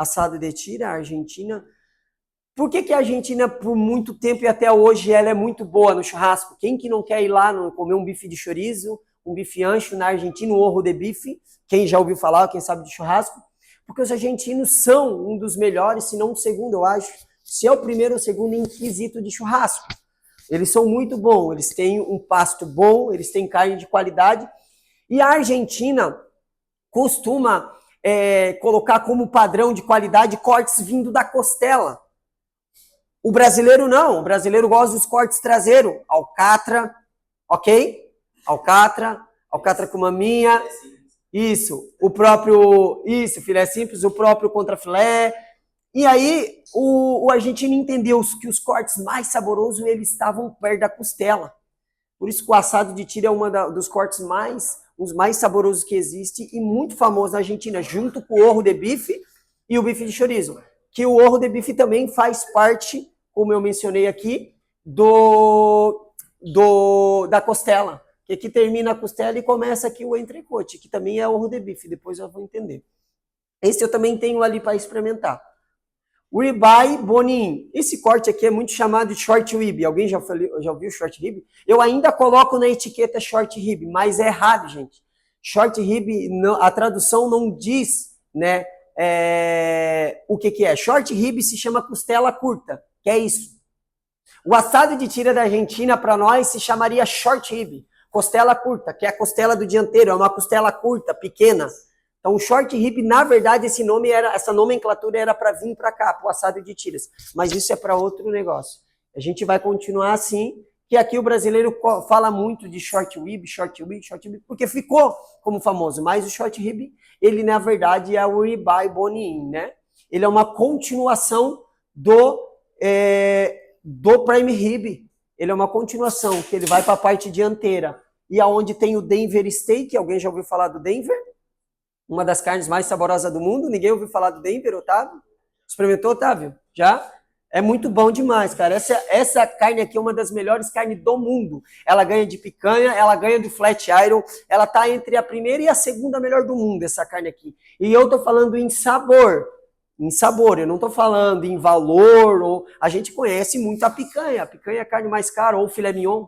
assado de tira, a Argentina. Por que a Argentina, por muito tempo e até hoje, ela é muito boa no churrasco? Quem que não quer ir lá comer um bife de chorizo, um bife ancho na Argentina, um orro de bife? Quem já ouviu falar, quem sabe de churrasco? Porque os argentinos são um dos melhores, se não o segundo, eu acho. Se é o primeiro ou o segundo em quesito de churrasco. Eles são muito bons, eles têm um pasto bom, eles têm carne de qualidade. E a Argentina costuma colocar como padrão de qualidade cortes vindo da costela. O brasileiro não, o brasileiro gosta dos cortes traseiros, alcatra, ok? Alcatra com maminha, isso, filé simples, o próprio contrafilé. E aí o argentino entendeu que os cortes mais saborosos eles estavam perto da costela. Por isso que o assado de tira é um dos cortes os mais saborosos que existe e muito famoso na Argentina, junto com o orro de bife e o bife de chorizo. Que o orro de bife também faz parte, como eu mencionei aqui, da costela. Que aqui termina a costela e começa aqui o entrecote, que também é orro de bife, depois eu vou entender. Esse eu também tenho ali para experimentar. Ribeye Bonin. Esse corte aqui é muito chamado de short rib. Alguém já ouviu short rib? Eu ainda coloco na etiqueta short rib, mas é errado, gente. Short rib, a tradução não diz, né, o que é. Short rib se chama costela curta, que é isso. O assado de tira da Argentina, para nós, se chamaria short rib, costela curta, que é a costela do dianteiro, é uma costela curta, pequena. Então, o short rib, na verdade, essa nomenclatura era para vir para cá, para o assado de tiras. Mas isso é para outro negócio. A gente vai continuar assim, que aqui o brasileiro fala muito de short rib, porque ficou como famoso. Mas o short rib, ele, na verdade, é o ribeye bone-in, né? Ele é uma continuação do prime rib. Ele é uma continuação, que ele vai para a parte dianteira. E aonde tem o Denver steak, alguém já ouviu falar do Denver? Uma das carnes mais saborosas do mundo. Ninguém ouviu falar do Denver, Otávio? Experimentou, Otávio? Já? É muito bom demais, cara. Essa carne aqui é uma das melhores carnes do mundo. Ela ganha de picanha, ela ganha do flat iron, ela tá entre a primeira e a segunda melhor do mundo, essa carne aqui. E eu tô falando em sabor. Em sabor, eu não tô falando em valor. A gente conhece muito a picanha. A picanha é a carne mais cara, ou o filé mignon.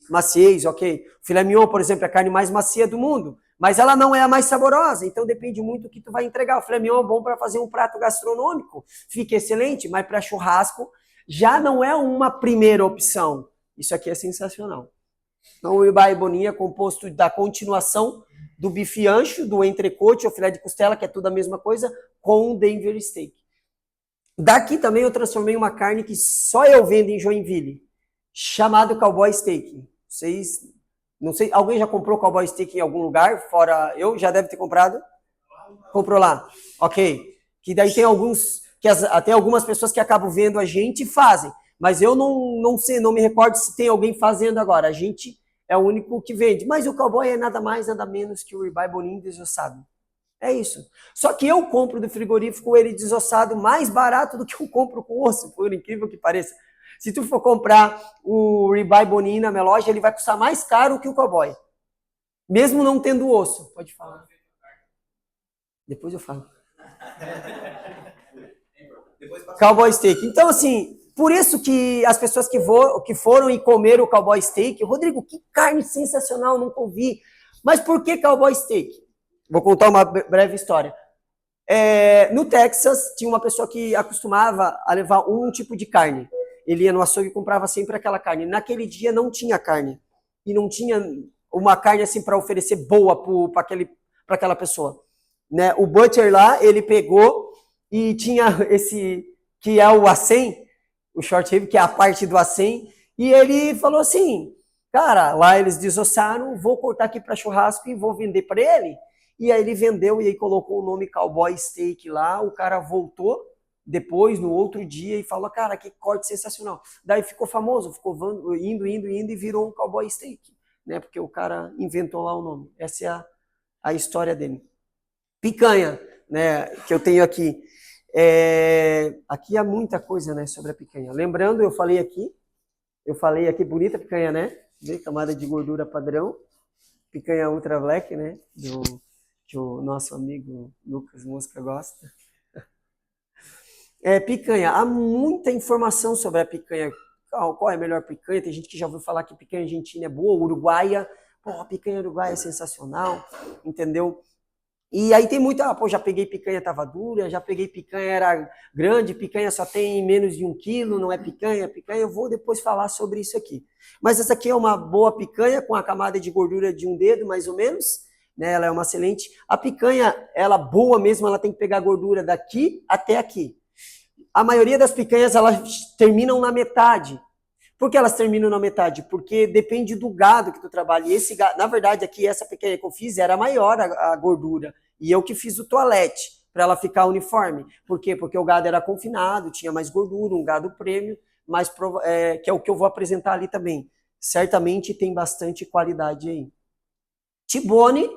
Maciez, ok. O filé mignon, por exemplo, é a carne mais macia do mundo. Mas ela não é a mais saborosa, então depende muito do que tu vai entregar. O filé mignon é bom para fazer um prato gastronômico, fica excelente, mas para churrasco já não é uma primeira opção. Isso aqui é sensacional. Então o ribeye boninho é composto da continuação do bife ancho, do entrecote, ou filé de costela, que é tudo a mesma coisa, com o Denver steak. Daqui também eu transformei uma carne que só eu vendo em Joinville, chamado cowboy steak. Não sei, alguém já comprou cowboy steak em algum lugar? Fora eu? Já deve ter comprado? Comprou lá. Ok. Que daí tem até algumas pessoas que acabam vendo a gente e fazem. Mas eu não sei, não me recordo se tem alguém fazendo agora. A gente é o único que vende. Mas o cowboy é nada mais, nada menos que o ribeye boninho desossado. É isso. Só que eu compro do frigorífico ele desossado mais barato do que eu compro com osso, por incrível que pareça. Se tu for comprar o ribeye boninho na minha loja, ele vai custar mais caro que o cowboy. Mesmo não tendo osso. Pode falar. Depois eu falo. Cowboy steak. Então, assim, por isso que as pessoas que foram e comeram o cowboy steak, Rodrigo, que carne sensacional, nunca ouvi. Mas por que cowboy steak? Vou contar uma breve história. No Texas, tinha uma pessoa que acostumava a levar um tipo de carne. Ele ia no açougue e comprava sempre aquela carne. Naquele dia não tinha carne. E não tinha uma carne assim para oferecer boa para aquela pessoa. Né? O butcher lá, ele pegou e tinha esse, que é o acém, o short rib, que é a parte do acém, e ele falou assim, cara, lá eles desossaram, vou cortar aqui para churrasco e vou vender para ele. E aí ele vendeu e aí colocou o nome Cowboy Steak lá, o cara voltou depois, no outro dia, e falou, cara, que corte sensacional. Daí ficou famoso, ficou indo e virou um Cowboy Steak, né? Porque o cara inventou lá o nome. Essa é a história dele. Picanha, né, que eu tenho aqui. Aqui há muita coisa, né, sobre a picanha. Lembrando, eu falei aqui, bonita picanha, né? Camada de gordura padrão. Picanha Ultra Black, né? Que o nosso amigo Lucas Mosca gosta. Picanha. Há muita informação sobre a picanha. Qual é a melhor picanha? Tem gente que já ouviu falar que picanha argentina é boa, uruguaia. Pô, a picanha uruguaia é sensacional, entendeu? E aí tem muita, já peguei picanha, tava dura, já peguei picanha, era grande, picanha só tem menos de 1 quilo, não é picanha, eu vou depois falar sobre isso aqui. Mas essa aqui é uma boa picanha, com a camada de gordura de 1 dedo, mais ou menos, né? Ela é uma excelente. A picanha, ela boa mesmo, ela tem que pegar a gordura daqui até aqui. A maioria das picanhas, elas terminam na metade. Por que elas terminam na metade? Porque depende do gado que tu trabalha. E esse gado, na verdade, aqui essa picanha que eu fiz era maior a gordura. E eu que fiz o toalete para ela ficar uniforme. Por quê? Porque o gado era confinado, tinha mais gordura, um gado prêmio, que é o que eu vou apresentar ali também. Certamente tem bastante qualidade aí. T-bone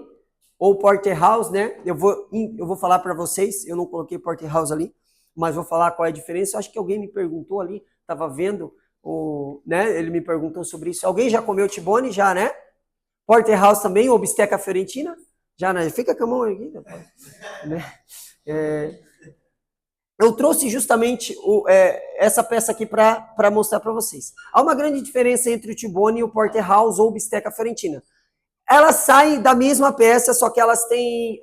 ou porterhouse, né? Eu vou falar para vocês, eu não coloquei porterhouse ali, mas vou falar qual é a diferença. Acho que alguém me perguntou ali, estava vendo, né? Ele me perguntou sobre isso. Alguém já comeu T-bone? Já, né? Porterhouse também, ou bisteca fiorentina? Já, né? Fica com a mão aqui, né? Eu trouxe justamente essa peça aqui para mostrar para vocês. Há uma grande diferença entre o T-bone e o porterhouse ou bisteca fiorentina. Elas saem da mesma peça, só que elas têm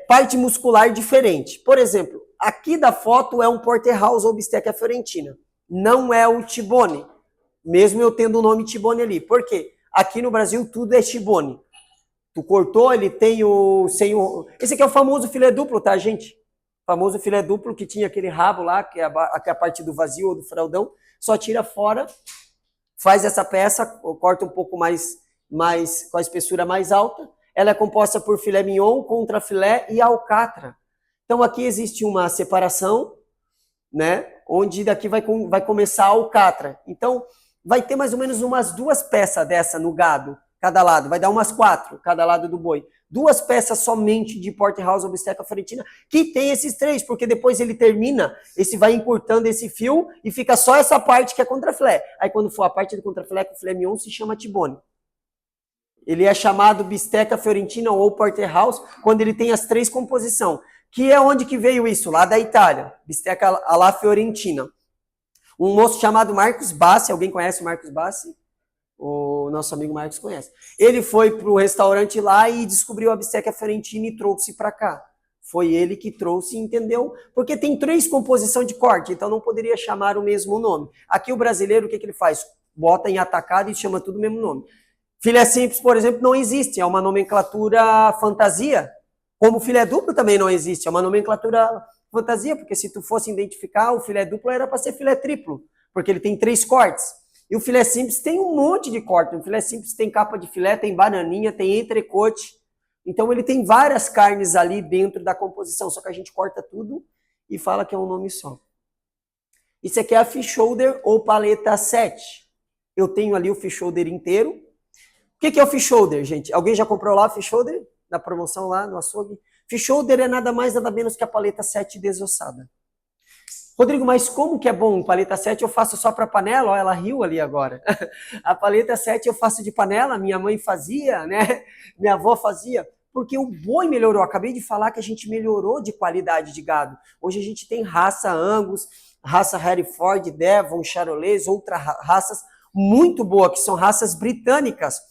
parte muscular diferente. Por exemplo, aqui da foto é um porterhouse ou bisteca fiorentina. Não é o T-bone, mesmo eu tendo o nome T-bone ali. Por quê? Aqui no Brasil tudo é T-bone. Tu cortou, ele tem esse aqui é o famoso filé duplo, tá, gente? O famoso filé duplo que tinha aquele rabo lá, que é a parte do vazio ou do fraldão. Só tira fora, faz essa peça, corta um pouco mais com a espessura mais alta. Ela é composta por filé mignon, contrafilé e alcatra. Então aqui existe uma separação, né? Onde daqui vai começar a alcatra. Então vai ter mais ou menos umas 2 peças dessa no gado, cada lado. Vai dar umas 4, cada lado do boi. 2 peças somente de porterhouse ou bisteca fiorentina, que tem esses 3, porque depois ele termina, esse vai encurtando esse fio e fica só essa parte que é contrafilé. Aí quando for a parte do contrafilé com o filé mignon, se chama T-bone. Ele é chamado bisteca fiorentina ou porterhouse quando ele tem as 3 composições. Que é onde que veio isso? Lá da Itália. Bisteca alla fiorentina. Um moço chamado Marcos Bassi, alguém conhece o Marcos Bassi? O nosso amigo Marcos conhece. Ele foi pro restaurante lá e descobriu a bisteca fiorentina e trouxe para cá. Foi ele que trouxe, entendeu? Porque tem 3 composições de corte, então não poderia chamar o mesmo nome. Aqui o brasileiro, o que ele faz? Bota em atacado e chama tudo o mesmo nome. Filé simples, por exemplo, não existe, é uma nomenclatura fantasia. Como filé duplo também não existe, é uma nomenclatura fantasia, porque se tu fosse identificar, o filé duplo era para ser filé triplo, porque ele tem 3 cortes. E o filé simples tem um monte de corte. O filé simples tem capa de filé, tem bananinha, tem entrecote. Então ele tem várias carnes ali dentro da composição, só que a gente corta tudo e fala que é um nome só. Isso aqui é a fish shoulder ou paleta 7. Eu tenho ali o fish shoulder inteiro. O que é o fish shoulder, gente? Alguém já comprou lá o fish shoulder? Na promoção lá no açougue? Fish shoulder é nada mais, nada menos que a paleta 7 desossada. Rodrigo, mas como que é bom? Paleta 7 eu faço só para panela? Ó, ela riu ali agora. A paleta 7 eu faço de panela, minha mãe fazia, né? Minha avó fazia, porque o boi melhorou. Acabei de falar que a gente melhorou de qualidade de gado. Hoje a gente tem raça Angus, raça Hereford, Devon, Charolais, outras raças muito boas, que são raças britânicas.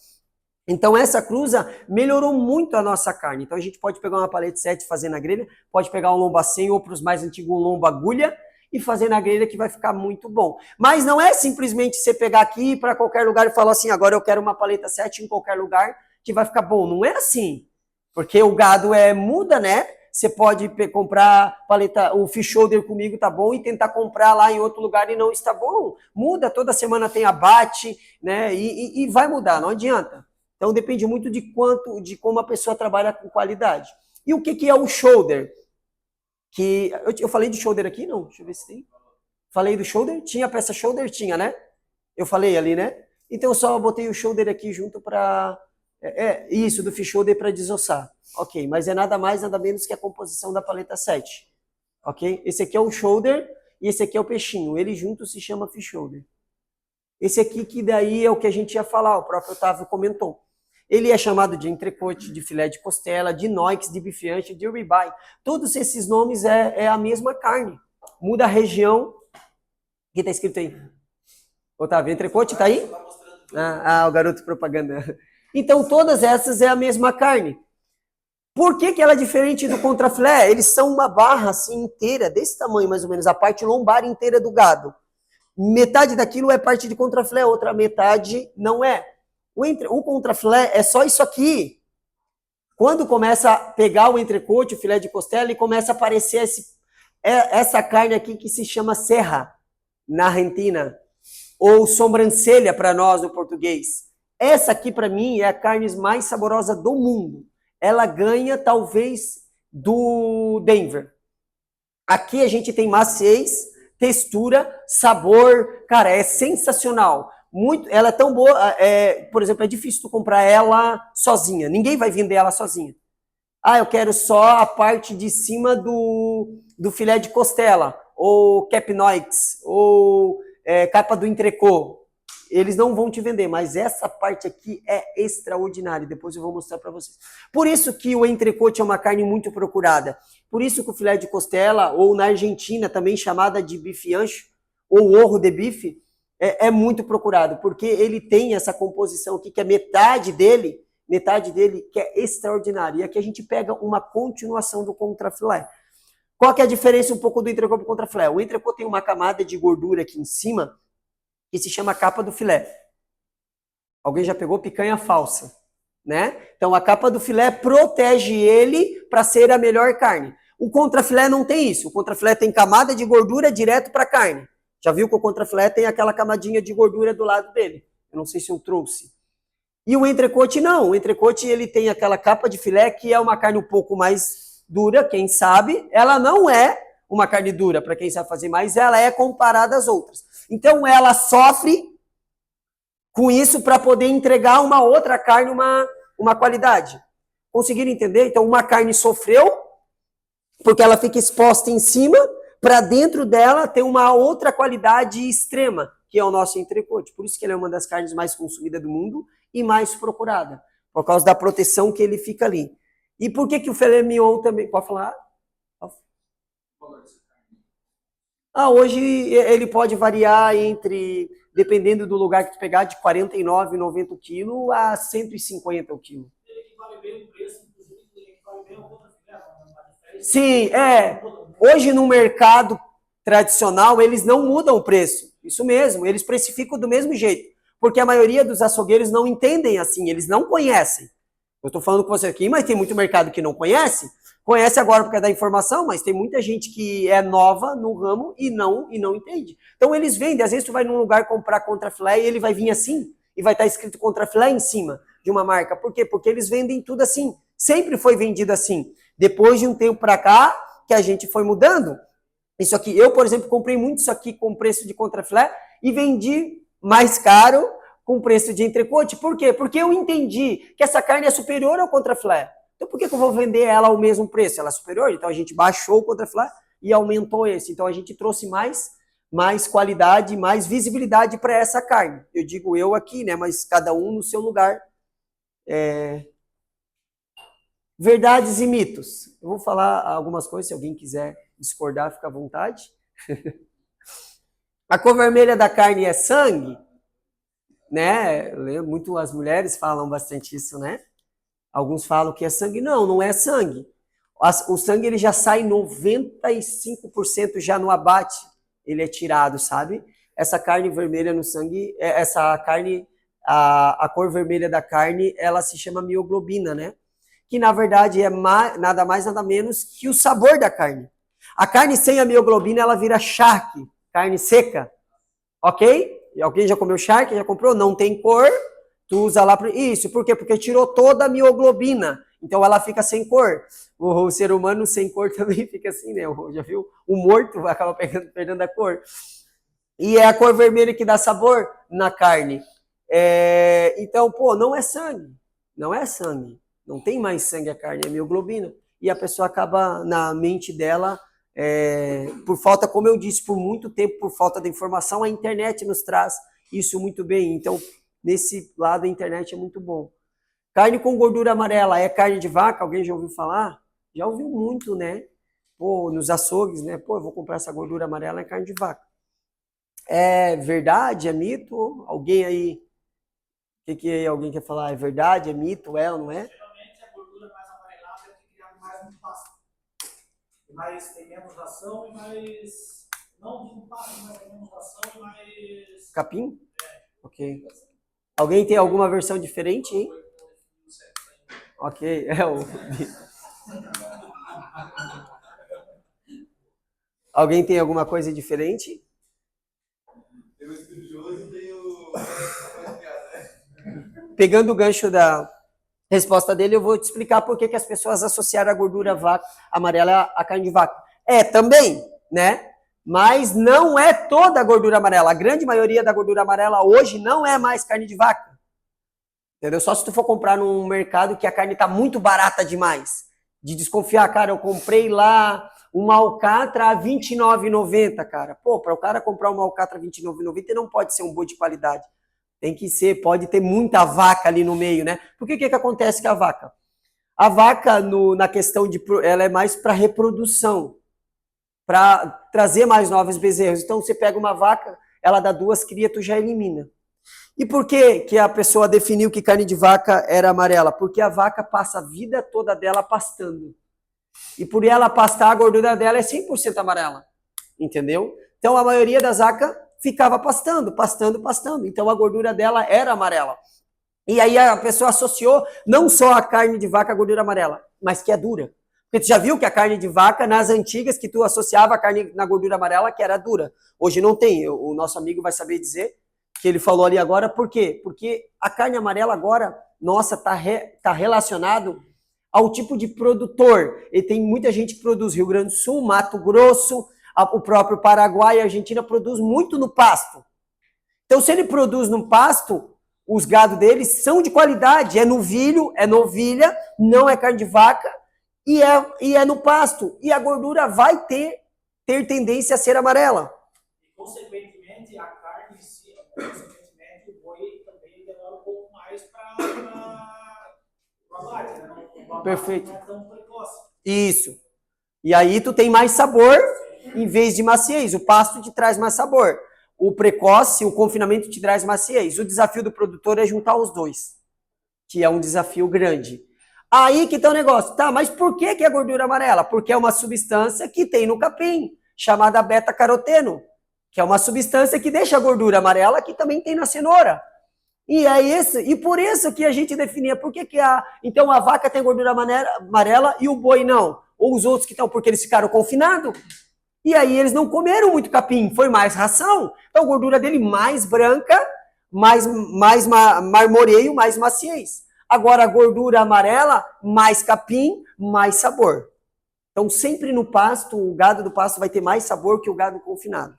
Então essa cruza melhorou muito a nossa carne. Então a gente pode pegar uma paleta 7 e fazer na grelha, pode pegar um lombo a 100 ou para os mais antigos um lombo agulha e fazer na grelha que vai ficar muito bom. Mas não é simplesmente você pegar aqui para qualquer lugar e falar assim, agora eu quero uma paleta 7 em qualquer lugar que vai ficar bom. Não é assim, porque o gado muda, né? Você pode comprar paleta, o fish shoulder comigo tá bom e tentar comprar lá em outro lugar e não está bom. Muda, toda semana tem abate, né? E vai mudar, não adianta. Então depende muito de como a pessoa trabalha com qualidade. E o que é o shoulder? Que eu falei de shoulder aqui? Não, deixa eu ver se tem. Falei do shoulder? Tinha a peça shoulder? Tinha, né? Eu falei ali, né? Então eu só botei o shoulder aqui junto para... isso, do fish shoulder para desossar. Ok, mas é nada mais, nada menos que a composição da paleta 7. Ok? Esse aqui é o shoulder e esse aqui é o peixinho. Ele junto se chama fish shoulder. Esse aqui que daí é o que a gente ia falar, o próprio Otávio comentou. Ele é chamado de entrecote, de filé de costela, de noix, de bife ancho, de ribeye. Todos esses nomes é a mesma carne. Muda a região. O que está escrito aí? Otávio, entrecote está aí? O garoto propaganda. Então, todas essas é a mesma carne. Por que ela é diferente do contrafilé? Eles são uma barra assim inteira, desse tamanho mais ou menos, a parte lombar inteira do gado. Metade daquilo é parte de contrafilé, outra metade não é. O contrafilé é só isso aqui. Quando começa a pegar o entrecote, o filé de costela, e começa a aparecer essa carne aqui que se chama serra, na Argentina, ou sobrancelha para nós no português. Essa aqui, para mim, é a carne mais saborosa do mundo. Ela ganha, talvez, do Denver. Aqui a gente tem maciez, textura, sabor, cara, é sensacional. Ela é tão boa, por exemplo, é difícil tu comprar ela sozinha. Ninguém vai vender ela sozinha. Eu quero só a parte de cima do filé de costela, ou capnoix, ou capa do entrecô. Eles não vão te vender, mas essa parte aqui é extraordinária. Depois eu vou mostrar para vocês. Por isso que o entrecote é uma carne muito procurada. Por isso que o filé de costela, ou na Argentina também chamada de bife ancho, ou orro de bife, é muito procurado, porque ele tem essa composição aqui, que é metade dele que é extraordinária. E aqui a gente pega uma continuação do contrafilé. Qual que é a diferença um pouco do entrecô para o contrafilé? O entrecô tem uma camada de gordura aqui em cima, que se chama capa do filé. Alguém já pegou picanha falsa, né? Então a capa do filé protege ele para ser a melhor carne. O contrafilé não tem isso. O contrafilé tem camada de gordura direto para a carne. Já viu que o contrafilé tem aquela camadinha de gordura do lado dele? Eu não sei se eu trouxe. E o entrecote não. O entrecote ele tem aquela capa de filé que é uma carne um pouco mais dura, quem sabe. Ela não é uma carne dura, para quem sabe fazer, mas ela é comparada às outras. Então ela sofre com isso para poder entregar uma outra carne, uma qualidade. Conseguiram entender? Então uma carne sofreu, porque ela fica exposta em cima, para dentro dela ter uma outra qualidade extrema, que é o nosso entrecote. Por isso que ele é uma das carnes mais consumidas do mundo e mais procurada, por causa da proteção que ele fica ali. E por que o filé mignon também... Pode falar? Hoje ele pode variar entre, dependendo do lugar que tu pegar, de 49,90 o quilo a 150 o quilo. Sim, Hoje no mercado tradicional eles não mudam o preço. Isso mesmo, eles precificam do mesmo jeito. Porque a maioria dos açougueiros não entendem assim, eles não conhecem. Eu estou falando com você aqui, mas tem muito mercado que não conhece. Conhece agora porque é da informação, mas tem muita gente que é nova no ramo e não entende. Então eles vendem, às vezes tu vai num lugar comprar contrafilé e ele vai vir assim, e vai estar escrito contrafilé em cima de uma marca. Por quê? Porque eles vendem tudo assim. Sempre foi vendido assim. Depois de um tempo para cá, que a gente foi mudando, isso aqui, eu, por exemplo, comprei muito isso aqui com preço de contrafilé e vendi mais caro com preço de entrecote. Por quê? Porque eu entendi que essa carne é superior ao contrafilé. Então por que eu vou vender ela ao mesmo preço? Ela é superior? Então a gente baixou o contrafilé e aumentou esse. Então a gente trouxe mais qualidade, mais visibilidade para essa carne. Eu digo eu aqui, né? Mas cada um no seu lugar. Verdades e mitos. Eu vou falar algumas coisas, se alguém quiser discordar, fica à vontade. A cor vermelha da carne é sangue, né? Muito as mulheres falam bastante isso, né? Alguns falam que é sangue. Não é sangue. O sangue ele já sai 95% já no abate. Ele é tirado, sabe? Essa carne vermelha no sangue, essa carne, a cor vermelha da carne, ela se chama mioglobina, né? Que na verdade é nada mais, nada menos que o sabor da carne. A carne sem a mioglobina, ela vira charque, carne seca. Ok? Alguém já comeu charque? Já comprou? Não tem cor. Tu usa lá para isso. Por quê? Porque tirou toda a mioglobina. Então ela fica sem cor. O ser humano sem cor também fica assim, né? Já viu? O morto acaba perdendo a cor. E é a cor vermelha que dá sabor na carne. Então, não é sangue. Não é sangue. Não tem mais sangue a carne, é mioglobina. E a pessoa acaba, na mente dela, por falta, como eu disse, por muito tempo, por falta de informação, a internet nos traz isso muito bem. Então, nesse lado, a internet é muito bom. Carne com gordura amarela é carne de vaca? Alguém já ouviu falar? Já ouviu muito, né? Pô, nos açougues, né? Pô, eu vou comprar essa gordura amarela, é carne de vaca. É verdade? É mito? Alguém aí, que alguém quer falar? É verdade? É mito? É ou não é? Geralmente a gordura mais amarelada é que criada mais no pasto. Mas tem menos ração e mais. Não no pasto, mas tem menos ração e mais. Capim? Ok. Alguém tem alguma versão diferente, hein? Ok, é o. Alguém tem alguma coisa diferente? Tem o estudioso e tem o. Pegando o gancho da resposta dele, eu vou te explicar por que as pessoas associaram a gordura vaca amarela à carne de vaca. É, também, né? Mas não é toda a gordura amarela. A grande maioria da gordura amarela hoje não é mais carne de vaca. Entendeu? Só se tu for comprar num mercado que a carne tá muito barata demais. De desconfiar, cara, eu comprei lá uma alcatra a R$ 29,90, cara. Pô, para o cara comprar uma alcatra a R$ 29,90 não pode ser um boi de qualidade. Tem que ser, pode ter muita vaca ali no meio, né? Porque o que acontece com a vaca? A vaca, na questão de, ela é mais para reprodução, para trazer mais novos bezerros. Então, você pega uma vaca, ela dá 2 crias, tu já elimina. E por que a pessoa definiu que carne de vaca era amarela? Porque a vaca passa a vida toda dela pastando. E por ela pastar, a gordura dela é 100% amarela. Entendeu? Então, a maioria das vacas ficava pastando. Então, a gordura dela era amarela. E aí a pessoa associou não só a carne de vaca à gordura amarela, mas que é dura. Porque tu já viu que a carne de vaca, nas antigas, que tu associava a carne na gordura amarela, que era dura. Hoje não tem. O nosso amigo vai saber dizer que ele falou ali agora. Por quê? Porque a carne amarela agora, nossa, tá relacionado ao tipo de produtor. E tem muita gente que produz Rio Grande do Sul, Mato Grosso, o próprio Paraguai e Argentina produz muito no pasto. Então, se ele produz no pasto, os gados deles são de qualidade. É novilho, é novilha, não é carne de vaca e é no pasto. E a gordura vai ter tendência a ser amarela. E, consequentemente, a carne em si, consequentemente, o boi também demora um pouco mais para o abate, né? O abate Perfeito. não é tão precoce. Isso. E aí tu tem mais sabor em vez de maciez. O pasto te traz mais sabor. O precoce, o confinamento te traz maciez. O desafio do produtor é juntar os dois, que é um desafio grande. Aí que tá o negócio. Tá, mas por que é gordura amarela? Porque é uma substância que tem no capim, chamada beta-caroteno, que é uma substância que deixa a gordura amarela, que também tem na cenoura. E por isso que a gente definia por que então a vaca tem gordura amarela e o boi não. Ou os outros que estão, porque eles ficaram confinados. E aí eles não comeram muito capim, foi mais ração. Então a gordura dele mais branca, mais marmoreio, mais maciez. Agora a gordura amarela, mais capim, mais sabor. Então sempre no pasto, o gado do pasto vai ter mais sabor que o gado confinado.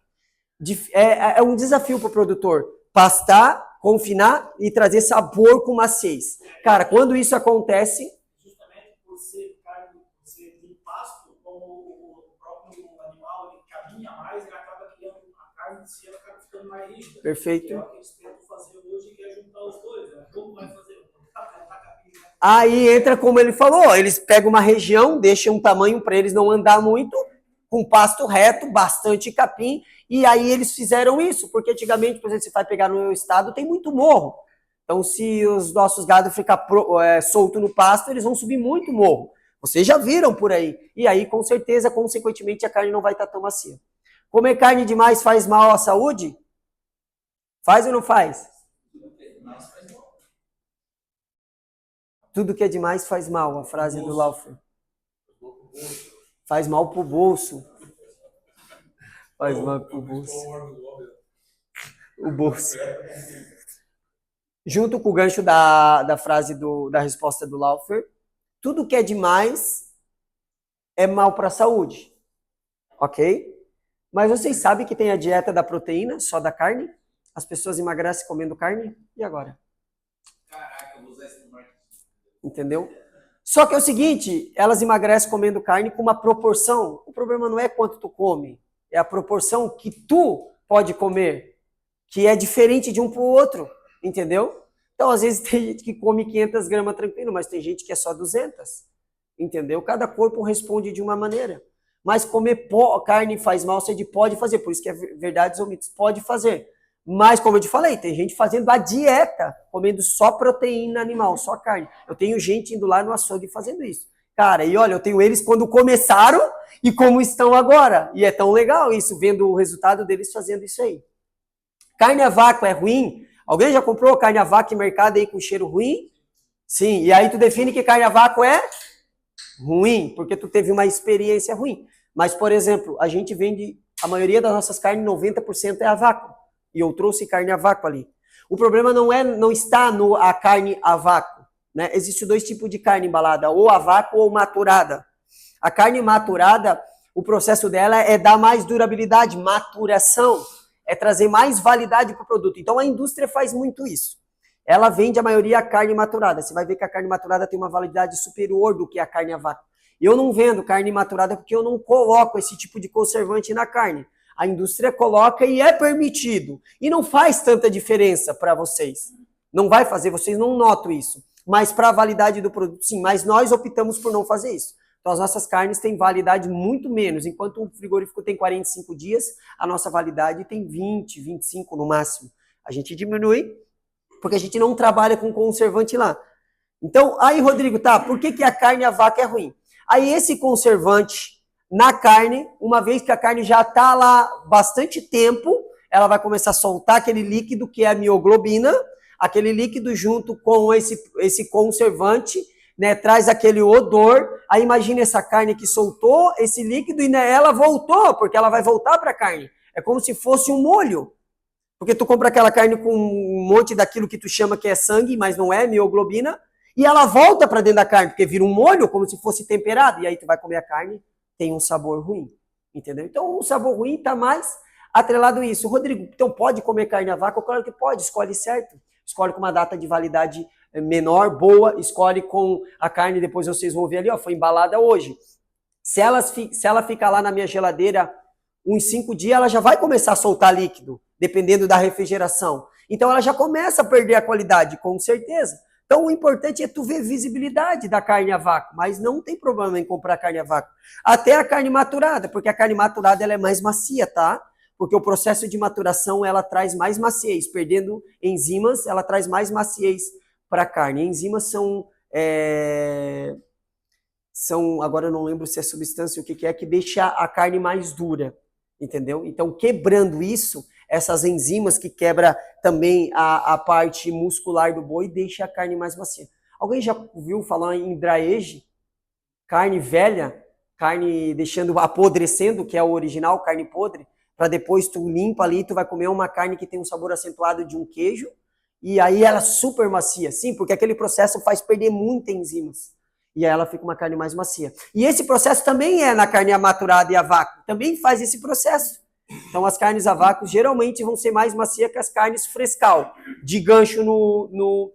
É um desafio para o produtor. Pastar, confinar e trazer sabor com maciez. Cara, quando isso acontece... Justamente por ser carne, por ser de pasto, como o próprio animal ele caminha mais, ele acaba criando a carne de si, ela acaba ficando mais rígida. Perfeito. Que é o que eles tentam fazer hoje, que é juntar os dois. Né? Como vai fazer? Aí entra como ele falou, eles pegam uma região, deixam um tamanho para eles não andar muito, com pasto reto, bastante capim, e aí eles fizeram isso, porque antigamente, por exemplo, você vai pegar no meu estado, tem muito morro. Então, se os nossos gados ficar solto no pasto, eles vão subir muito morro. Vocês já viram por aí. E aí, com certeza, consequentemente, a carne não vai estar tão macia. Comer carne demais faz mal à saúde? Faz ou não faz? Tudo que é demais faz mal, a frase do Laufer. Faz mal pro bolso. Faz mal pro bolso. O bolso. Junto com o gancho da frase da resposta do Laufer, tudo que é demais é mal para a saúde. Ok? Mas vocês sabem que tem a dieta da proteína, só da carne? As pessoas emagrecem comendo carne? E agora? Caraca, eu vou usar esse marketing. Entendeu? Só que é o seguinte, elas emagrecem comendo carne com uma proporção. O problema não é quanto tu come, é a proporção que tu pode comer, que é diferente de um para o outro, entendeu? Então, às vezes, tem gente que come 500 gramas tranquilo, mas tem gente que é só 200. Entendeu? Cada corpo responde de uma maneira. Mas comer carne faz mal, você pode fazer. Por isso que é verdades ou mitos. Pode fazer. Mas, como eu te falei, tem gente fazendo a dieta, comendo só proteína animal, só carne. Eu tenho gente indo lá no açougue fazendo isso. Cara, e olha, eu tenho eles quando começaram e como estão agora. E é tão legal isso, vendo o resultado deles fazendo isso aí. Carne a vácuo é ruim? Alguém já comprou carne a vácuo em mercado aí com cheiro ruim? Sim, e aí tu define que carne a vácuo é ruim, porque tu teve uma experiência ruim. Mas, por exemplo, a gente vende, a maioria das nossas carnes, 90% é a vácuo. E eu trouxe carne a vácuo ali. O problema não está a carne a vácuo, né? Existem dois tipos de carne embalada, ou a vácuo ou maturada. A carne maturada, o processo dela é dar mais durabilidade, maturação, é trazer mais validade para o produto. Então a indústria faz muito isso. Ela vende a maioria a carne maturada. Você vai ver que a carne maturada tem uma validade superior do que a carne a vácuo. Eu não vendo carne maturada porque eu não coloco esse tipo de conservante na carne. A indústria coloca e é permitido. E não faz tanta diferença para vocês. Não vai fazer, vocês não notam isso. Mas para a validade do produto, sim. Mas nós optamos por não fazer isso. Então as nossas carnes têm validade muito menos. Enquanto o frigorífico tem 45 dias, a nossa validade tem 20, 25 no máximo. A gente diminui porque a gente não trabalha com conservante lá. Então, aí, Rodrigo, tá, por que a carne a vácuo é ruim? Aí esse conservante na carne, uma vez que a carne já está lá bastante tempo, ela vai começar a soltar aquele líquido que é a mioglobina, aquele líquido junto com esse conservante, né, traz aquele odor. Aí imagina essa carne que soltou esse líquido e né, ela voltou, porque ela vai voltar para a carne. É como se fosse um molho. Porque tu compra aquela carne com um monte daquilo que tu chama que é sangue, mas não é mioglobina, e ela volta para dentro da carne, porque vira um molho, como se fosse temperado, e aí tu vai comer a carne, tem um sabor ruim, entendeu? Então o sabor ruim está mais atrelado a isso. Rodrigo, então pode comer carne a vácuo? Claro que pode, escolhe certo. Escolhe com uma data de validade menor, boa, escolhe com a carne, depois vocês vão ver ali, ó, foi embalada hoje. Se ela ficar lá na minha geladeira uns 5 dias, ela já vai começar a soltar líquido, dependendo da refrigeração. Então ela já começa a perder a qualidade, com certeza. Então o importante é tu ver visibilidade da carne a vácuo, mas não tem problema em comprar carne a vácuo. Até a carne maturada, porque a carne maturada ela é mais macia, tá? Porque o processo de maturação ela traz mais maciez, perdendo enzimas, ela traz mais maciez para a carne. Enzimas são, agora eu não lembro se é substância ou o que é, que deixa a carne mais dura, entendeu? Então quebrando isso, essas enzimas que quebra também a parte muscular do boi, deixa a carne mais macia. Alguém já ouviu falar em dry age? Carne velha, carne deixando apodrecendo, que é o original, carne podre, para depois tu limpa ali, tu vai comer uma carne que tem um sabor acentuado de um queijo, e aí ela é super macia. Sim, porque aquele processo faz perder muitas enzimas. E aí ela fica uma carne mais macia. E esse processo também é na carne maturada e a vácuo. Também faz esse processo. Então as carnes a vácuo geralmente vão ser mais macias que as carnes frescal, de gancho no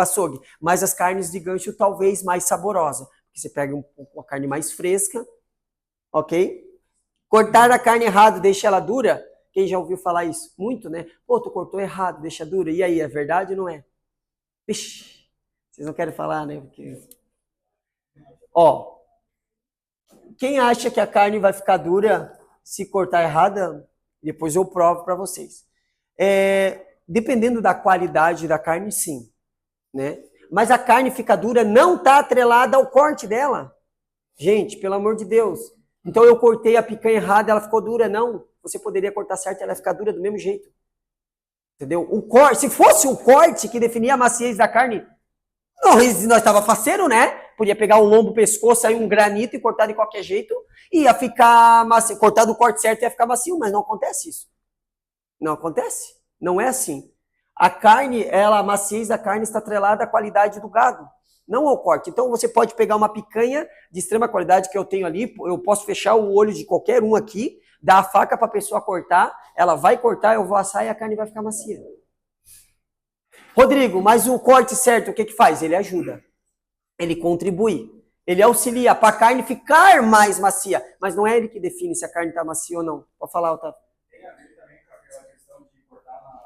açougue. Mas as carnes de gancho talvez mais saborosa. Porque você pega a carne mais fresca, ok? Cortar a carne errado deixa ela dura. Quem já ouviu falar isso? Muito, né? Pô, tu cortou errado, deixa dura. E aí, é verdade ou não é? Vixe, vocês não querem falar, né? Porque... Ó, quem acha que a carne vai ficar dura se cortar errada, depois eu provo para vocês. Dependendo da qualidade da carne, sim, né? Mas a carne fica dura não está atrelada ao corte dela. Gente, pelo amor de Deus. Então eu cortei a picanha errada, ela ficou dura, não. Você poderia cortar certo e ela ficar dura do mesmo jeito. Entendeu? O corte, se fosse o corte que definia a maciez da carne, nós estava faceiro, né? Podia pegar um lombo, pescoço, sair um granito e cortar de qualquer jeito, e ia ficar macio. Cortar do corte certo ia ficar macio, mas não acontece isso. Não acontece. Não é assim. A carne, a maciez da carne está atrelada à qualidade do gado, não ao corte. Então você pode pegar uma picanha de extrema qualidade que eu tenho ali, eu posso fechar o olho de qualquer um aqui, dar a faca para a pessoa cortar, ela vai cortar, eu vou assar e a carne vai ficar macia. Rodrigo, mas o corte certo, o que faz? Ele ajuda. Ele contribui. Ele auxilia para a carne ficar mais macia. Mas não é ele que define se a carne está macia ou não. Pode falar, Otávio. Tem a ver também com aquela questão de cortar na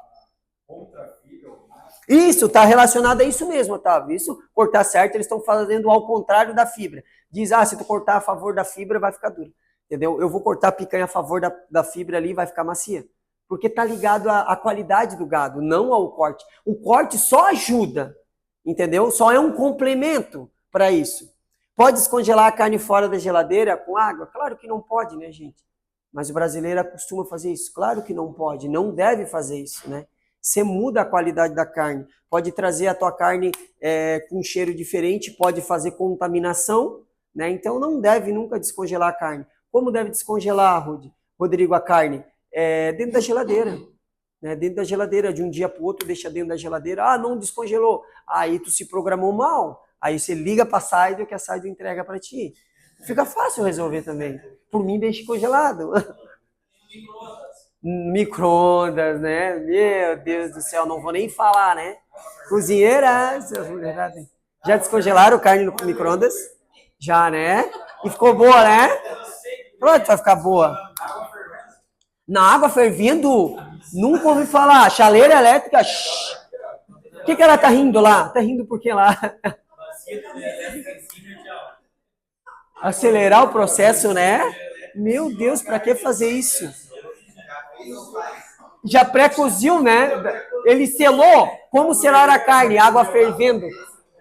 contrafilha ou nada? Isso, está relacionado a isso mesmo, Otávio. Isso, cortar certo, eles estão fazendo ao contrário da fibra. Diz, se tu cortar a favor da fibra, vai ficar dura. Entendeu? Eu vou cortar a picanha a favor da fibra ali, vai ficar macia. Porque está ligado à qualidade do gado, não ao corte. O corte só ajuda, entendeu? Só é um complemento para isso. Pode descongelar a carne fora da geladeira com água? Claro que não pode, né, gente? Mas o brasileiro costuma fazer isso. Claro que não pode, não deve fazer isso, né? Você muda a qualidade da carne. Pode trazer a tua carne com cheiro diferente, pode fazer contaminação, né? Então não deve nunca descongelar a carne. Como deve descongelar, Rodrigo, a carne? Dentro da geladeira. Né? Dentro da geladeira, de um dia para o outro, deixa dentro da geladeira. Não descongelou. Aí tu se programou mal. Aí você liga para a Saido que a Saido entrega para ti. Fica fácil resolver também. Por mim, deixe congelado. Micro-ondas, né? Meu Deus do céu, não vou nem falar, né? Cozinheiras, já descongelaram carne no micro-ondas? Já, né? E ficou boa, né? Pronto, vai ficar boa. Na água fervendo? Nunca ouvi falar. Chaleira elétrica? O que ela tá rindo lá? Tá rindo por quê lá? Acelerar o processo, né? Meu Deus, pra que fazer isso? Já pré-coziu, né? Ele selou como selar a carne, água fervendo.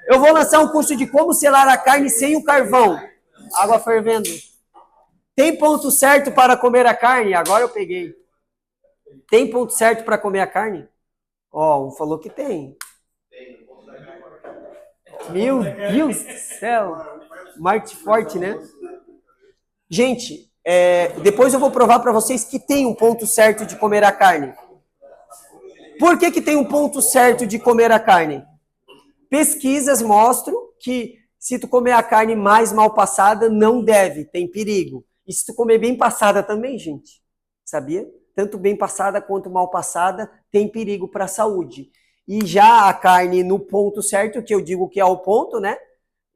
Eu vou lançar um curso de como selar a carne sem o carvão. Água fervendo. Tem ponto certo para comer a carne? Agora eu peguei. Tem ponto certo para comer a carne? Um falou que tem. Meu Deus do céu. Marte forte, né? Gente, depois eu vou provar para vocês que tem um ponto certo de comer a carne. Por que tem um ponto certo de comer a carne? Pesquisas mostram que se tu comer a carne mais mal passada, não deve, tem perigo. E se tu comer bem passada também, gente, sabia? Tanto bem passada quanto mal passada tem perigo para a saúde. E já a carne no ponto certo, que eu digo que é o ponto, né?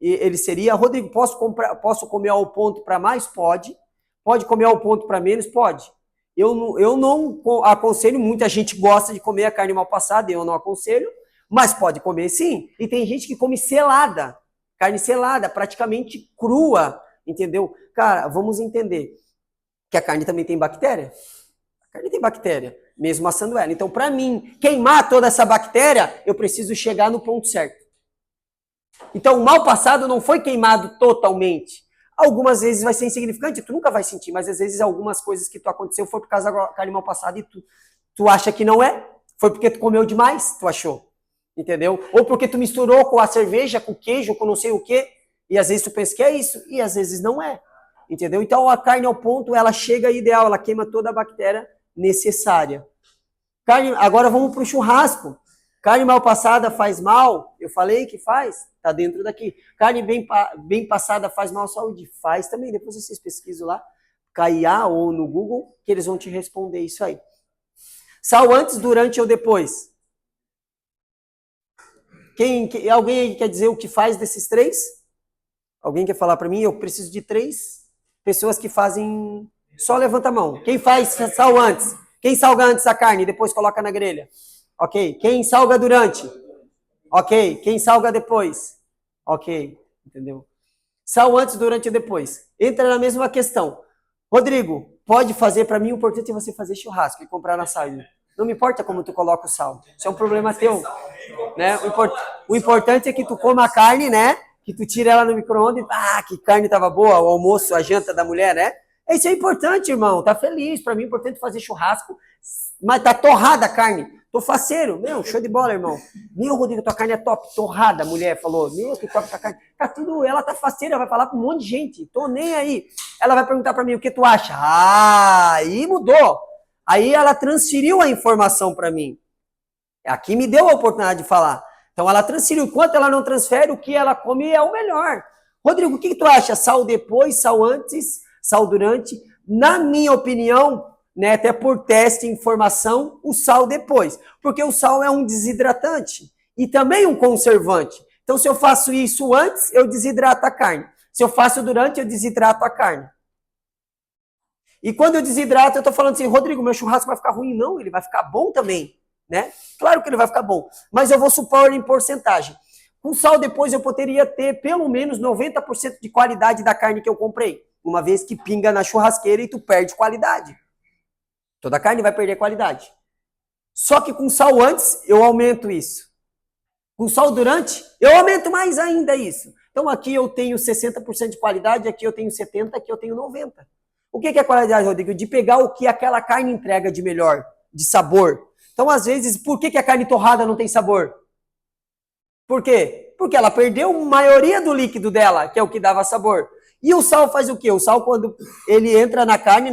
Ele seria, Rodrigo, posso comer ao ponto para mais? Pode. Pode comer ao ponto para menos? Pode. Eu não aconselho, muita gente gosta de comer a carne mal passada, eu não aconselho, mas pode comer sim. E tem gente que come selada, carne selada, praticamente crua, entendeu? Cara, vamos entender que a carne também tem bactéria. A carne tem bactéria, mesmo assando ela. Então, para mim, queimar toda essa bactéria, eu preciso chegar no ponto certo. Então, o mal passado não foi queimado totalmente. Algumas vezes vai ser insignificante, tu nunca vai sentir, mas às vezes algumas coisas que tu aconteceu foi por causa da carne mal passada e tu acha que não é. Foi porque tu comeu demais, tu achou. Entendeu? Ou porque tu misturou com a cerveja, com o queijo, com não sei o quê, e às vezes tu pensa que é isso, e às vezes não é. Entendeu? Então, a carne ao ponto, ela chega ideal, ela queima toda a bactéria necessária. Agora vamos para o churrasco. Carne mal passada faz mal? Eu falei que faz? Tá dentro daqui. Carne bem passada faz mal à saúde? Faz também. Depois vocês pesquisam lá, KIA ou no Google, que eles vão te responder isso aí. Sal antes, durante ou depois? Alguém quer dizer o que faz desses três? Alguém quer falar para mim? Eu preciso de 3 pessoas que fazem... Só levanta a mão. Quem faz sal antes? Quem salga antes a carne e depois coloca na grelha? Ok. Quem salga durante? Ok. Quem salga depois? Ok. Entendeu? Sal antes, durante e depois. Entra na mesma questão. Rodrigo, pode fazer para mim, o importante é você fazer churrasco e comprar na saída. Não me importa como tu coloca o sal. Isso é um problema teu. Né? O importante é que tu coma a carne, né? Que tu tira ela no micro-ondas e... que carne tava boa, o almoço, a janta da mulher, né? Isso é importante, irmão. Tá feliz. Para mim é importante fazer churrasco, mas tá torrada a carne. Tô faceiro. Meu, show de bola, irmão. Meu, Rodrigo, tua carne é top. Torrada, a mulher falou. Meu, que top tua carne. Tá tudo... Ela tá faceira, vai falar com um monte de gente. Tô nem aí. Ela vai perguntar para mim o que tu acha. Aí mudou. Aí ela transferiu a informação para mim. Aqui me deu a oportunidade de falar. Então ela transferiu. Enquanto ela não transfere, o que ela come é o melhor. Rodrigo, o que tu acha? Sal depois, sal antes, sal durante? Na minha opinião, né, até por teste e informação, o sal depois. Porque o sal é um desidratante e também um conservante. Então se eu faço isso antes, eu desidrato a carne. Se eu faço durante, eu desidrato a carne. E quando eu desidrato, eu tô falando assim, Rodrigo, meu churrasco vai ficar ruim. Não, ele vai ficar bom também. né? Claro que ele vai ficar bom, mas eu vou supor em porcentagem. Com sal depois eu poderia ter pelo menos 90% de qualidade da carne que eu comprei, uma vez que pinga na churrasqueira e tu perde qualidade. Toda carne vai perder qualidade. Só que com sal antes, eu aumento isso. Com sal durante, eu aumento mais ainda isso. Então aqui eu tenho 60% de qualidade, aqui eu tenho 70%, aqui eu tenho 90%. O que é qualidade, Rodrigo? De pegar o que aquela carne entrega de melhor, de sabor. Então, às vezes, por que a carne torrada não tem sabor? Por quê? Porque ela perdeu a maioria do líquido dela, que é o que dava sabor. E o sal faz o quê? O sal, quando ele entra na carne,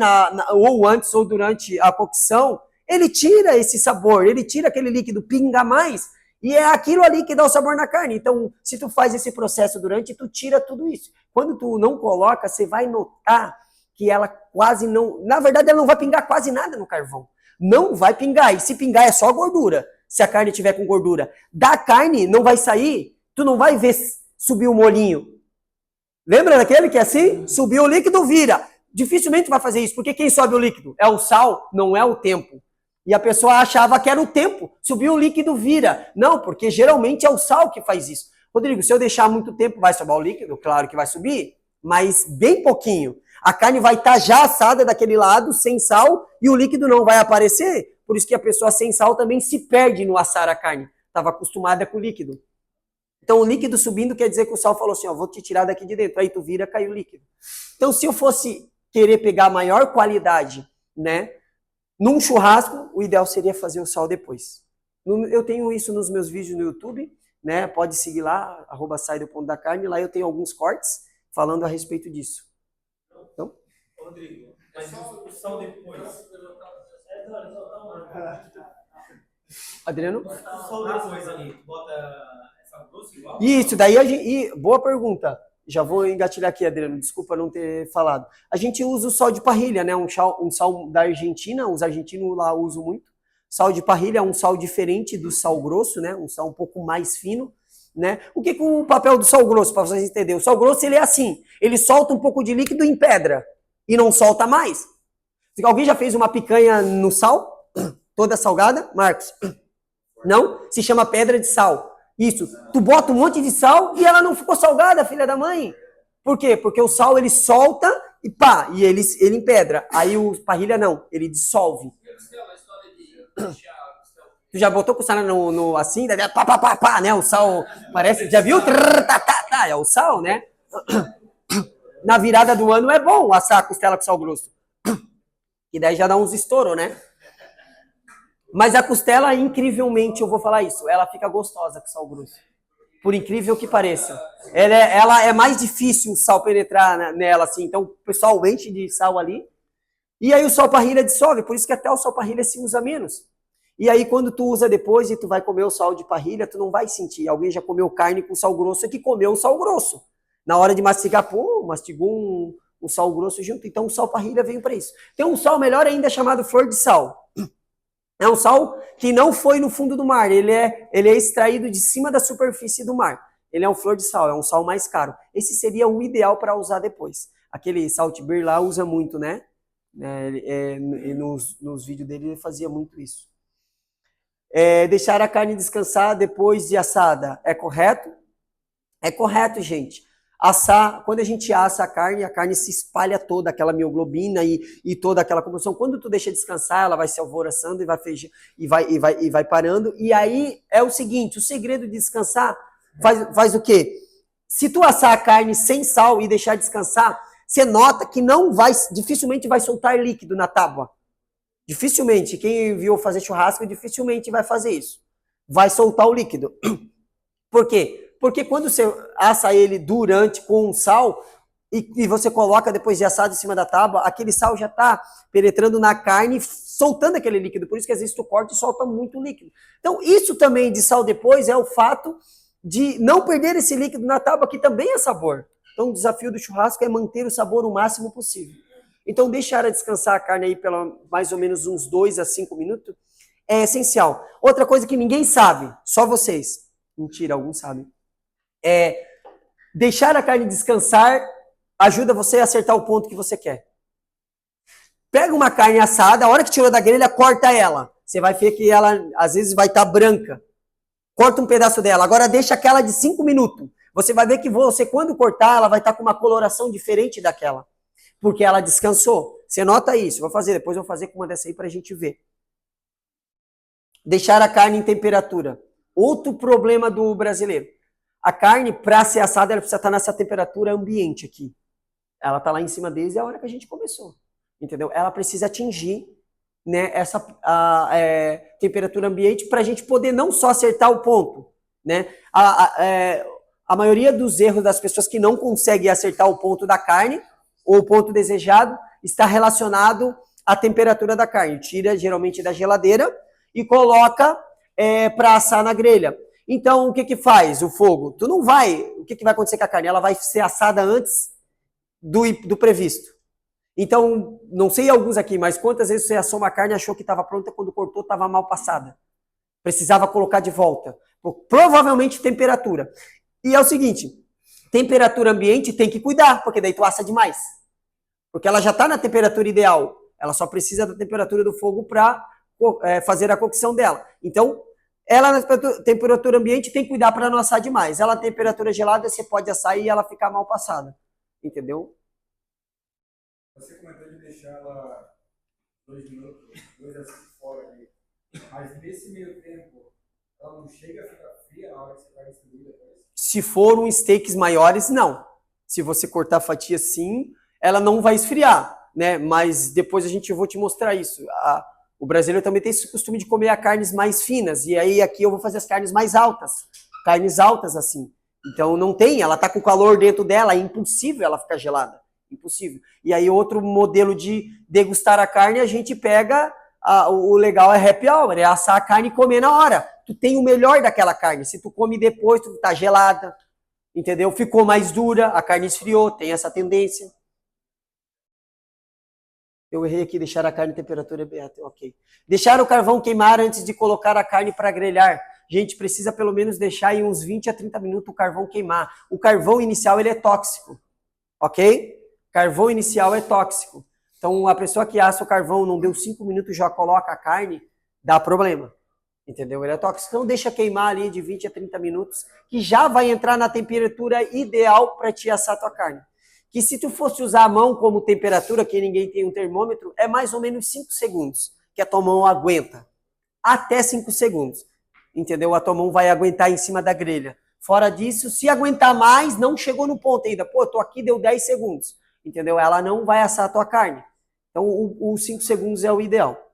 ou antes ou durante a cocção, ele tira esse sabor, ele tira aquele líquido, pinga mais, e é aquilo ali que dá o sabor na carne. Então, se tu faz esse processo durante, tu tira tudo isso. Quando tu não coloca, você vai notar que ela quase não... Na verdade, ela não vai pingar quase nada no carvão. Não vai pingar. E se pingar, é só gordura. Se a carne tiver com gordura. Da carne, não vai sair, tu não vai ver subir o molhinho. Lembra daquele que é assim? Subiu o líquido, vira. Dificilmente vai fazer isso, porque quem sobe o líquido? É o sal, não é o tempo. E a pessoa achava que era o tempo. Subiu o líquido, vira. Não, porque geralmente é o sal que faz isso. Rodrigo, se eu deixar muito tempo, vai sobrar o líquido? Claro que vai subir, mas bem pouquinho. A carne vai estar já assada daquele lado, sem sal, e o líquido não vai aparecer. Por isso que a pessoa sem sal também se perde no assar a carne. Estava acostumada com o líquido. Então, o líquido subindo quer dizer que o sal falou assim, ó, vou te tirar daqui de dentro. Aí tu vira, caiu o líquido. Então, se eu fosse querer pegar maior qualidade, né, num churrasco, o ideal seria fazer o sal depois. Eu tenho isso nos meus vídeos no YouTube, né, pode seguir lá, @sai_do_ponto_da_carne, lá eu tenho alguns cortes falando a respeito disso. Então, Rodrigo, Mas o sal depois. Adriano? O sal depois ali, tu bota sal grosso igual? Isso, daí a gente... boa pergunta. Já vou engatilhar aqui, Adriano, desculpa não ter falado. A gente usa o sal de parrilha, né? Um sal da Argentina, os argentinos lá usam muito. Sal de parrilha é um sal diferente do sal grosso, né? Um sal um pouco mais fino, né? O que é o papel do sal grosso, para vocês entenderem? O sal grosso, ele é assim, ele solta um pouco de líquido em pedra e não solta mais. Alguém já fez uma picanha no sal? Toda salgada? Marcos? Não? Se chama pedra de sal. Isso. Tu bota um monte de sal e ela não ficou salgada, filha da mãe. Por quê? Porque o sal, ele solta e pá, e ele empedra. Aí o parrilha não, ele dissolve. Tu já botou costela no assim, daí pá, pá, pá, pá, né? O sal parece, já viu? É o sal, né? Na virada do ano é bom assar a costela com sal grosso. E daí já dá uns estouros, né? Mas a costela, incrivelmente, eu vou falar isso, ela fica gostosa com sal grosso. Por incrível que pareça. Ela é mais difícil o sal penetrar nela, assim. Então, o pessoal enche de sal ali. E aí o sal parrilha dissolve. Por isso que até o sal parrilha se usa menos. E aí, quando tu usa depois e tu vai comer o sal de parrilha, tu não vai sentir. Alguém já comeu carne com sal grosso, é que comeu o sal grosso. Na hora de mastigar, pô, mastigou um sal grosso junto. Então, o sal parrilha veio para isso. Tem um sal melhor ainda chamado flor de sal. É um sal que não foi no fundo do mar. Ele é extraído de cima da superfície do mar. Ele é um flor de sal, é um sal mais caro. Esse seria o ideal para usar depois. Aquele Salt Beer lá usa muito, né? Nos vídeos dele ele fazia muito isso. Deixar a carne descansar depois de assada. É correto? É correto, gente. Assar, quando a gente assa a carne se espalha toda, aquela mioglobina e toda aquela composição. Quando tu deixa descansar, ela vai se alvoroçando e vai parando. E aí é o seguinte, o segredo de descansar faz o quê? Se tu assar a carne sem sal e deixar descansar, você nota que dificilmente vai soltar líquido na tábua. Dificilmente. Quem viu fazer churrasco, dificilmente vai fazer isso. Vai soltar o líquido. Por quê? Porque quando você assa ele durante com sal e você coloca depois de assado em cima da tábua, aquele sal já está penetrando na carne, soltando aquele líquido. Por isso que às vezes tu corta e solta muito líquido. Então isso também de sal depois é o fato de não perder esse líquido na tábua, que também é sabor. Então o desafio do churrasco é manter o sabor o máximo possível. Então deixar descansar a carne aí pelo mais ou menos uns 2 a 5 minutos é essencial. Outra coisa que ninguém sabe, só vocês. Mentira, alguns sabem. Deixar a carne descansar ajuda você a acertar o ponto que você quer. Pega uma carne assada, a hora que tirou da grelha, corta ela. você vai ver que ela, às vezes, vai estar branca. Corta um pedaço dela. Agora deixa aquela de 5 minutos. Você vai ver que você, quando cortar, ela vai estar com uma coloração diferente daquela. Porque ela descansou. Você nota isso. Vou fazer, depois eu vou fazer com uma dessa aí pra gente ver. Deixar a carne em temperatura. Outro problema do brasileiro. A carne, para ser assada, ela precisa estar nessa temperatura ambiente aqui. Ela está lá em cima desde a hora que a gente começou. Entendeu? Ela precisa atingir, né, essa temperatura ambiente para a gente poder não só acertar o ponto. Né? A maioria dos erros das pessoas que não conseguem acertar o ponto da carne, ou o ponto desejado, está relacionado à temperatura da carne. Tira geralmente da geladeira e coloca para assar na grelha. Então, o que faz o fogo? Tu não vai... O que vai acontecer com a carne? Ela vai ser assada antes do previsto. Então, não sei alguns aqui, mas quantas vezes você assou uma carne e achou que estava pronta, quando cortou estava mal passada? Precisava colocar de volta. Provavelmente temperatura. E é o seguinte, temperatura ambiente tem que cuidar, porque daí tu assa demais. Porque ela já está na temperatura ideal. Ela só precisa da temperatura do fogo para fazer a cocção dela. Então, ela na temperatura ambiente tem que cuidar para não assar demais. Ela na temperatura gelada, você pode assar e ela ficar mal passada. Entendeu? Você comentou de deixar ela 2 minutos, 2 assim fora ali. Mas nesse meio tempo, ela não chega a ficar fria na hora que você vai distribuir depois? Se for steaks maiores, não. Se você cortar a fatia assim, ela não vai esfriar, né? Mas depois eu vou te mostrar isso. O brasileiro também tem esse costume de comer carnes mais finas. E aí aqui eu vou fazer as carnes mais altas. Carnes altas assim. Então não tem, ela tá com calor dentro dela, é impossível ela ficar gelada. Impossível. E aí outro modelo de degustar a carne, a gente pega, o legal é happy hour, é assar a carne e comer na hora. Tu tem o melhor daquela carne. Se tu come depois, tu tá gelada, entendeu? Ficou mais dura, a carne esfriou, tem essa tendência. Eu errei aqui, deixar a carne em temperatura ok. Deixar o carvão queimar antes de colocar a carne para grelhar. Gente, precisa pelo menos deixar aí uns 20 a 30 minutos o carvão queimar. O carvão inicial, ele é tóxico, ok? Carvão inicial é tóxico. Então, a pessoa que assa o carvão, não deu 5 minutos, já coloca a carne, dá problema. Entendeu? Ele é tóxico. Então, deixa queimar ali de 20 a 30 minutos, que já vai entrar na temperatura ideal para te assar a tua carne. Que se tu fosse usar a mão como temperatura, que ninguém tem um termômetro, é mais ou menos 5 segundos que a tua mão aguenta. Até 5 segundos. Entendeu? A tua mão vai aguentar em cima da grelha. Fora disso, se aguentar mais, não chegou no ponto ainda. Pô, tô aqui, deu 10 segundos. Entendeu? Ela não vai assar a tua carne. Então, os 5 segundos é o ideal.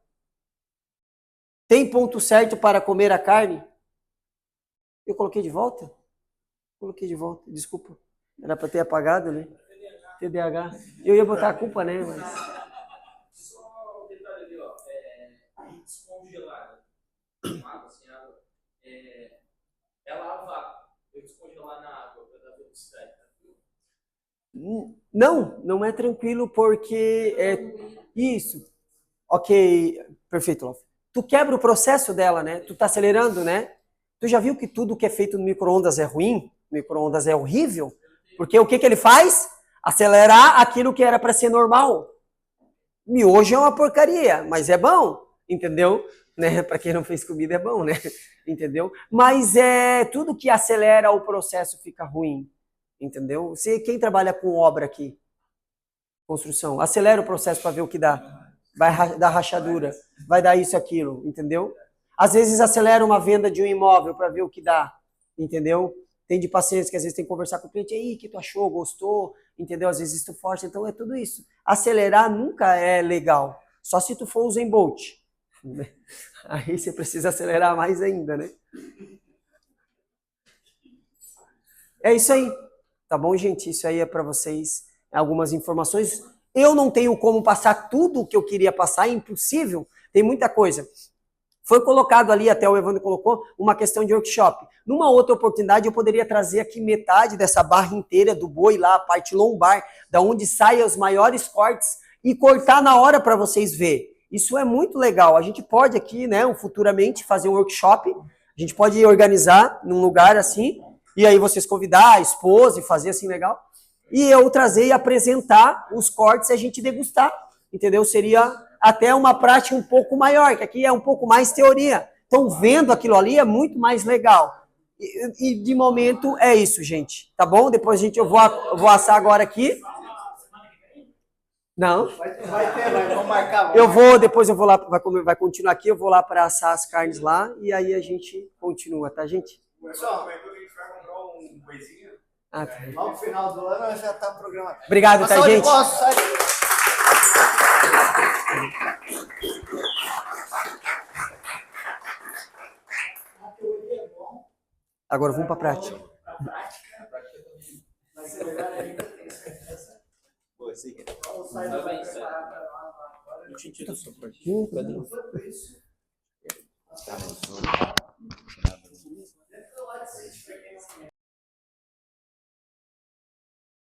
Tem ponto certo para comer a carne? Eu coloquei de volta? Coloquei de volta, desculpa. Era para ter apagado, né? TDAH. Eu ia botar a culpa, né? Mas... Só um detalhe ali, ó. Descongelada. Água, sem água. Ela a vácuo. Eu descongelar na água para dar velocidade. Não é tranquilo porque isso. Ok, perfeito, Lof. Tu quebra o processo dela, né? Tu tá acelerando, né? Tu já viu que tudo que é feito no micro-ondas é ruim? Micro-ondas é horrível? Porque o que ele faz? Acelerar aquilo que era para ser normal. Miojo é uma porcaria, mas é bom, entendeu? Né? Para quem não fez comida é bom, né? Entendeu? Mas tudo que acelera o processo fica ruim. Entendeu? Quem trabalha com obra aqui? Construção. Acelera o processo para ver o que dá. Vai dar rachadura. Vai dar isso, aquilo. Entendeu? Às vezes acelera uma venda de um imóvel para ver o que dá. Entendeu? Tem de pacientes que às vezes tem que conversar com o cliente. Aí, o que tu achou? Gostou? Entendeu? Às vezes tu força. Então é tudo isso. Acelerar nunca é legal. Só se tu for o Usain Bolt. Aí você precisa acelerar mais ainda, né? É isso aí. Tá bom, gente? Isso aí é para vocês algumas informações. Eu não tenho como passar tudo o que eu queria passar, é impossível. Tem muita coisa. Foi colocado ali, até o Evandro colocou, uma questão de workshop. Numa outra oportunidade, eu poderia trazer aqui metade dessa barra inteira do boi lá, a parte lombar, da onde saem os maiores cortes, e cortar na hora para vocês verem. Isso é muito legal. A gente pode aqui, né, futuramente, fazer um workshop. A gente pode organizar num lugar assim, e aí vocês convidar a esposa e fazer assim legal. E eu trazer e apresentar os cortes e a gente degustar, entendeu? Seria até uma prática um pouco maior, que aqui é um pouco mais teoria. Então, vendo aquilo ali é muito mais legal. E de momento é isso, gente. Tá bom? Depois eu vou assar agora aqui. Não. Vamos marcar. Depois eu vou lá, vai continuar aqui, eu vou lá para assar as carnes lá e aí a gente continua, tá, gente? Pessoal, a gente vai comprar um coisinha. Ah, tá. Lá no final do ano já tá programado. Obrigado, tá, gente? Agora vamos para a prática. Vai ser melhor ainda, tenho certeza. Vamos sair da preparada lá agora. Cadê?